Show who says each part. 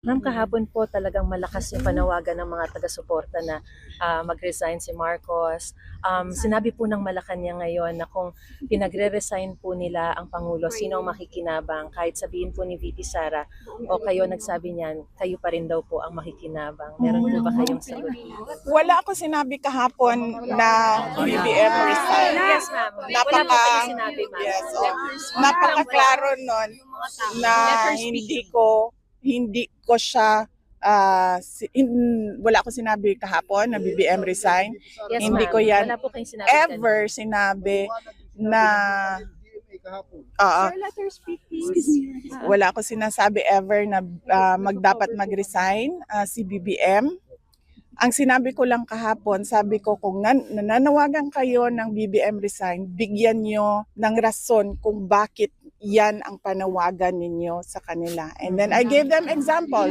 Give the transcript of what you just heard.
Speaker 1: Ma'am, kahapon po talagang malakas yung panawagan ng mga taga-suporta na mag-resign si Marcos. Sinabi po ng Malacanang ngayon na kung pinagre-resign po nila ang Pangulo, sino ang makikinabang? Kahit sabihin po ni VP Sara o kayo nagsabi niyan, kayo pa rin daw po ang makikinabang. Meron po ba kayong sagot?
Speaker 2: Wala ako sinabi kahapon na BBM resign.
Speaker 1: Yes, ma'am. Wala po kayo sinabi, ma'am.
Speaker 2: Yes, napaka-klaro nun na hindi ko siya wala ako sinabi kahapon na BBM resign.
Speaker 1: Yes,
Speaker 2: Hindi
Speaker 1: ma'am.
Speaker 2: ko yan
Speaker 1: Wala po kayong sinabi
Speaker 2: ever sinabi na wala ako sinasabi ever na dapat mag-resign si BBM. Ang sinabi ko lang kahapon, sabi ko kung nananawagan kayo ng BBM resign, bigyan nyo ng rason kung bakit yan ang panawagan ninyo sa kanila. And then I gave them example.